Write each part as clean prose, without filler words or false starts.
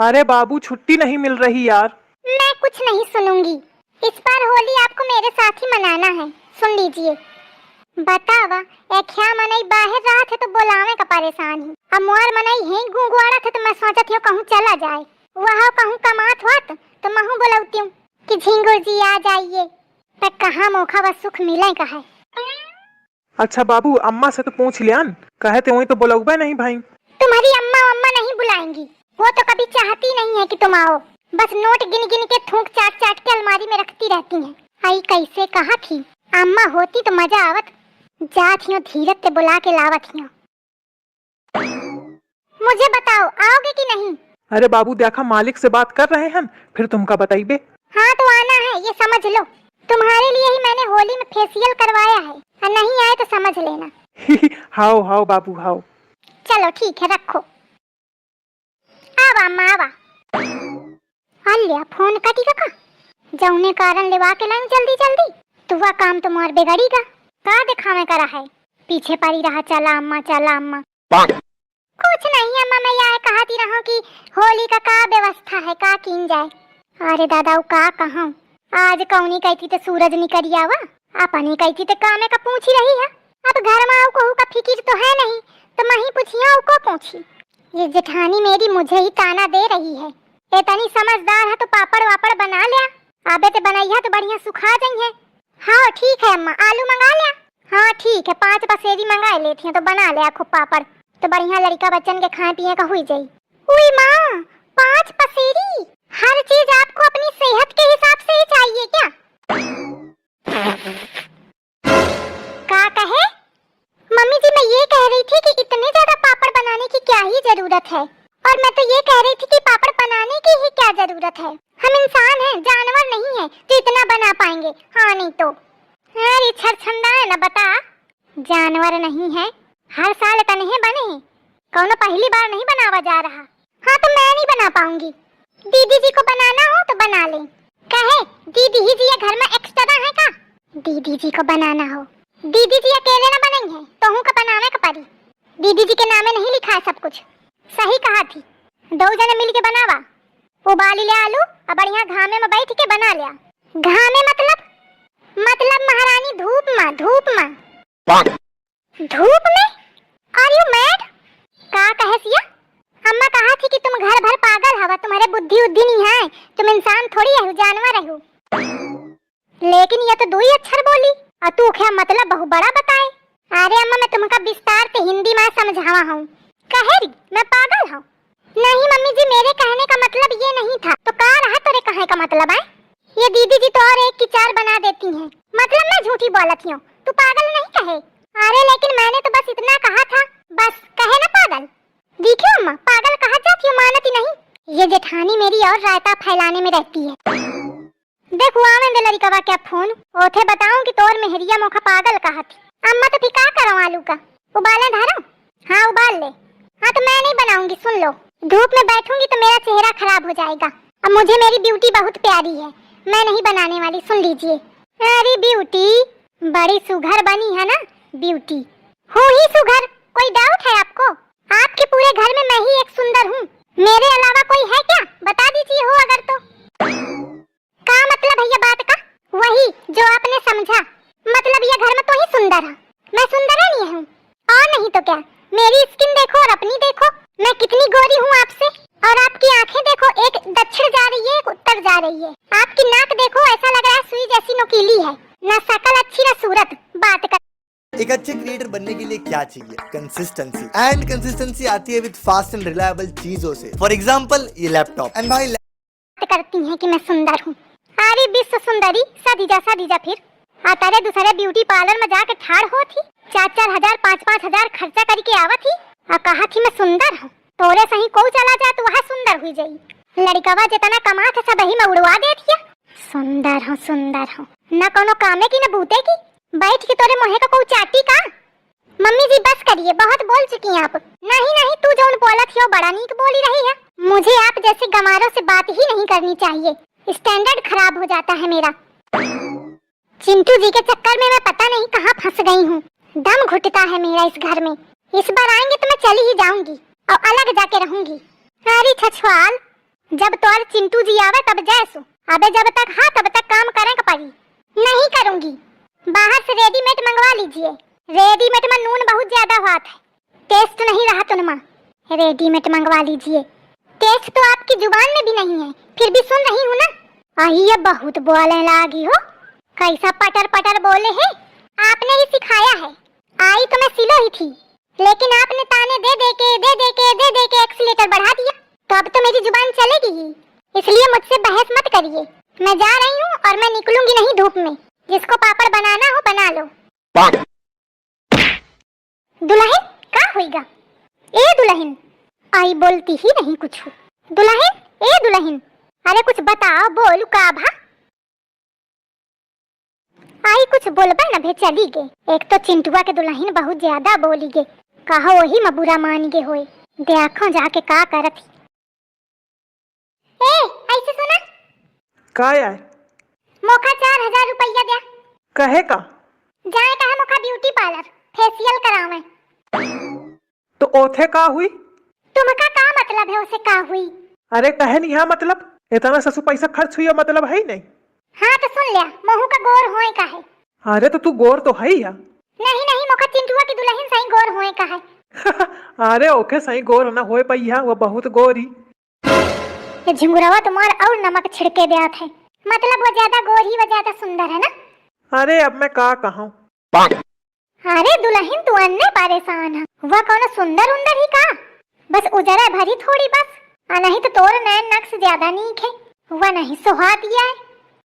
अरे बाबू छुट्टी नहीं मिल रही यार। मैं कुछ नहीं सुनूंगी। इस बार होली आपको मेरे साथ ही मनाना है। सुन लीजिए। बतावा ए क्या मनई बाहर रहा थे तो बोलावे का परेशान ही। अब मोर मनई है गुंगवाड़ा थे तो मैं सोचत हूं कहूं चला जाए। वहां कहूं कमात होत तो महू बोलौती हूं कि झिंगुर जी आ जाइए। पर कहां मौका व सुख मिले का है। अच्छा बाबू अम्मा से तो पूछ लियान, कहे थे वही तो बोलौबे नहीं भाई। तुम्हारी अम्मा अम्मा नहीं बुलाएंगी, वो तो कभी चाहती नहीं है कि तुम आओ। बस नोट गिन गिन के थूक चाट चाट के अलमारी में रखती रहती हैं। आई कैसे कहा थी अम्मा होती तो मजा आवत। जात हियो धीरज से बुला के लावत हियो। मुझे बताओ आओगे कि नहीं? अरे बाबू देखा मालिक से बात कर रहे हैं, फिर तुमका बताइबे। हाँ तो आना है ये समझ लो। तुम्हारे लिए ही मैंने होली में फेशियल करवाया है, और नहीं आए तो समझ लेना। हाओ हाओ बाबू हाओ। चलो ठीक है रखो। आवा अम्मा आवा। अल्या फोन कटी का जौने कारण लेवा के लाइन जल्दी जल्दी। तो वह काम तो मोर बिगड़ीगा। का दिखावे करा है पीछे पड़ी रहा चला अम्मा चला अम्मा। कुछ नहीं अम्मा, मैं यह कहती रहा कि होली का व्यवस्था है का कीन जाए। अरे दादा का कहूं आज कौनी कहती तो सूरज निकल आवा, अपनी कहती तो कामे का पूछ ही रही है। अब घर में आओ कहू का फिकिर तो है नहीं तो मैं ही पूछिया को पूछी। ये जेठानी मेरी मुझे ही ताना दे रही है। इतनी समझदार है तो पापड़ वापड़ बना लिया। आबे ते बनाइया तो बढ़िया सुखा जाइए। हाँ ठीक है अम्मा आलू मंगा लिया। हाँ ठीक है 5 पसेरी मंगा लेती हैं तो बना लिया खूब पापड़ तो बढ़िया लड़का बच्चन के खाए पिए का हुई जाई। हुई माँ 5 पसेरी। हर चीज आपको अपनी सेहत के हिसाब से ही चाहिए क्या? का कहे? मम्मी जी मैं ये कह रही थी कि इतने ज्यादा पापड़ बनाने की क्या ही जरूरत है। और मैं तो ये कह रही थी कि पापड़ बनाने की ही क्या जरूरत है। हम इंसान हैं जानवर नहीं है तो इतना बना पाएंगे। हाँ नहीं तो अरे छरछंदा है ना बता। जानवर नहीं है हर साल तनहे बने हैं, कौनो पहली बार नहीं बनावा जा रहा। हाँ तो मैं नहीं बना पाऊंगी। दीदी जी को बनाना हो तो बना ले। कहे दीदी ही जी ये घर में एक्स्ट्रा है का? दीदी जी को बनाना हो दीदी जी अकेले ना बनेंगे तो हूँ का बनावे का पड़ी। दीदी जी के नामे नहीं लिखा है सब कुछ। सही कहा थी 2 जने मिल के बनावा। उबाल लिया आलू और बढ़िया घामे में बैठ के बना लिया। घामे मतलब महारानी धूप में। धूप में? Are you mad? का कहे सिया? अम्मा कहा थी कि तुम घर भर पागल हवा, तुम्हारे बुद्धि उद्धि नहीं है, तुम इंसान थोड़ी है जानवर है। लेकिन ये तो 2 ही अक्षर बोली और तू क्या मतलब बहु बड़ा बताए। अरे अम्मा मैं तुमका विस्तार से हिंदी में समझावा हूँ। कहे मैं पागल हूँ? नहीं मम्मी जी मेरे कहने का मतलब ये नहीं था। तो कहा रहा तेरे कहे का मतलब है? ये दीदी जी तो और 1 की 4 बना देती हैं। मतलब मैं झूठी बोलती हूँ, तू पागल नहीं कहे। अरे लेकिन मैंने तो बस इतना कहा था, बस कहे ना पागल। देखियो अम्मा पागल कहा जाती हो मानती नहीं। ये जेठानी मेरी और रायता फैलाने में रहती है। देखो आवे लड़का का क्या फोन ओथे बताऊं कि तोर मेहरिया मोखा पागल कहा थी। अम्मा तो फिर क्या करो आलू का उबाला धारो। हाँ उबाल ले। हाँ तो मैं नहीं बनाऊंगी सुन लो। धूप में बैठूंगी तो मेरा चेहरा खराब हो जाएगा। अब मुझे मेरी ब्यूटी बहुत प्यारी है, मैं नहीं बनाने वाली। सुन लीजिए। अरे ब्यूटी बड़ी सुघर बनी है ना ब्यूटी। हूँ ही सुघर, कोई डाउट है आपको? आपके पूरे घर में मैं ही एक सुंदर हूँ, मेरे अलावा कोई है क्या? बता दीजिए हो अगर तो। क्या मतलब है ये बात का? वही जो आपने समझा। मतलब ये घर में तो ही सुंदर है, मैं सुंदर नहीं हूँ और नहीं तो क्या। मेरी स्किन देखो और अपनी देखो, मैं कितनी गोरी हूँ आपसे। और आपकी आंखें देखो, एक दक्षिण जा रही है एक उत्तर जा रही है। आपकी नाक देखो ऐसा लग रहा है सुई जैसी नुकीली है। ना शकल अच्छी ना सूरत। बात कर एक अच्छे क्रिएटर बनने के लिए क्या चाहिए? कंसिस्टेंसी। एंड कंसिस्टेंसी आती है विद फास्ट एंड रिलायबल चीजों से। फॉर एग्जांपल ये लैपटॉप। एंड भाई करती हैं कि मैं सुंदर हूँ। अरे विश्व सुंदरी सदी जा फिर तारे दूसरे ब्यूटी पार्लर में जाके ठाड़ हो थी। 4-4 हजार 5-5 हजार खर्चा करके आवा थी और कहा थी मैं सुंदर हूँ। तोरे सही को चला जा तो वहाँ सुंदर हुई जाई। लड़कवा जितना कमा था सब ही में उड़वा दे दिया। सुंदर हूँ न कोनो कामे की न बूते की। बैठ के तोरे मोहे का कोई चाटी का। मम्मी जी बस करिए, बहुत बोल चुकी हैं आप। नहीं तू जो बोला थी वो बड़ा नीक बोली रही है। मुझे आप जैसे गंवारों से बात ही नहीं करनी चाहिए, स्टैंडर्ड खराब हो जाता है मेरा। चिंटू जी के चक्कर में मैं पता नहीं कहाँ फंस गई हूँ। दम घुटता है मेरा इस घर में। इस बार आएंगे तो मैं चली ही जाऊंगी और अलग जाके रहूंगी। अरे छछवाल जब तोर चिंटू जी आवे तब जैसो, अबे जब तक हाँ तब तक काम करे का पड़ी। नहीं करूंगी, बाहर से रेडीमेड मंगवा लीजिए। रेडीमेड में नून बहुत ज्यादा होता है, टेस्ट नहीं रहा तुनमा। रेडीमेड मंगवा लीजिए। टेस्ट तो आपकी जुबान में भी नहीं है, फिर भी सुन रही हूँ ना। ये बहुत बोलने लगी हो, कैसा पटर पटर बोले है। आपने ही सिखाया है, आई तो मैं सिलो ही थी, लेकिन आपने ताने दे दे के एक्सीलेटर बढ़ा दिया, तो अब तो मेरी जुबान चलेगी ही। इसलिए मुझसे बहस मत करिए। मैं जा रही हूँ और मैं निकलूंगी नहीं धूप में। जिसको पापड़ बनाना हो बना लो। दुल्हन क्या होएगा? ए दुल्हन, आई बोलती ही नहीं कुछ। दुल्हन, ए दुल्हन, अरे कुछ बताओ, बोलू का भा। आई कुछ बोलबा न भे चली गे। एक तो चिंटुआ के दुल्हन बहुत ज्यादा बोली गे, कहा वही में बुरा मान गे होए। देखो जाके का करत। ए ऐसे सुना, का है? मोखा 4000 रुपया दे। कहे का? जाए कहा मोखा ब्यूटी पार्लर फेशियल करावे। तो ओथे का हुई? तुमका का मतलब है उसे का हुई? अरे कहे नहीं है मतलब, इतना ससु पैसा खर्च हुई मतलब है नहीं। हाँ तो सुन लिया, मोहू का गोर होए का है। अरे तो तू गोर तो है ही है। नहीं नहीं, मोखा चिंटुआ की दुल्हन सही गोर होए का है। अरे ओके सही गोर ना होए पई है, वो बहुत गोरी। ये झिंगुरावा तुम्हार और नमक छिड़के दिया था, मतलब वो ज्यादा गोर ही वो ज्यादा सुंदर है ना। अरे अब मैं का कहूँ। अरे दुल्हन तू अन्ने परेशान है, वह कौन सुंदर उंदर ही का, बस उजरा भरी थोड़ी बस। नहीं तो तोर नैन नक्श ज्यादा नीक है, वह नहीं सुहा दिया है।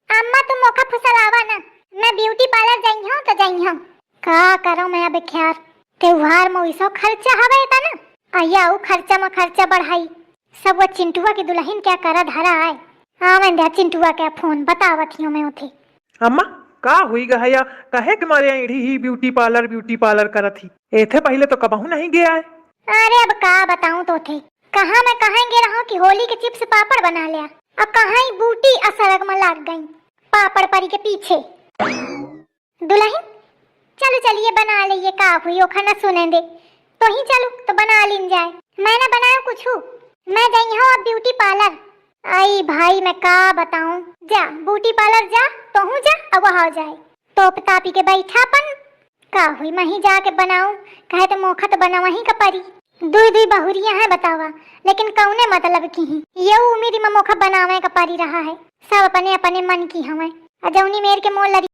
अम्मा तुम मोखा फुसलावा ना, मैं ब्यूटी पार्लर जाई हूँ तो जाई हूँ। का करो मैं अब ख्यार, त्योहार में वैसा खर्चा हवे ता ना, आया वो खर्चा में खर्चा बढ़ाई। सब वो चिंटुआ की दुल्हन क्या करा धरा है। हाँ मैं दे चिंटुआ क्या फोन बतावत हूँ मैं उठे। अम्मा का हुई गया, कहे कि मारे ईढ़ी ही ब्यूटी पार्लर करत ही। एथे पहले तो कबहू नहीं गया है। अरे अब का बताऊं तो थे, कहाँ मैं कहेंगे रहो कि होली के चिप्स पापड़ बना लिया, अब कहाँ ही बूटी असरग में लग गई पापड़ परी के पीछे। दुल्हन चलो चलिए बना लिए, का हुई ओ खाना सुने दे तो ही चलो तो बना लीन जाए। मैं ना बनाया कुछ हूँ, मैं गई हूँ अब ब्यूटी पार्लर। आई भाई मैं का बताऊं, जा ब्यूटी पार्लर जा तो हूँ जा, अब वहाँ जाए तोप तापी के बैठापन का हुई मैं ही जाके बनाऊं। कहे तो मोखा तो बनावा ही का परी, दुई बहुरियां हैं बतावा, लेकिन कौने मतलब की ही ये उम्मीद में मोखा बनावे का परी रहा है। सब अपने अपने मन की हमें अजौनी मेर के मोल लड़ी।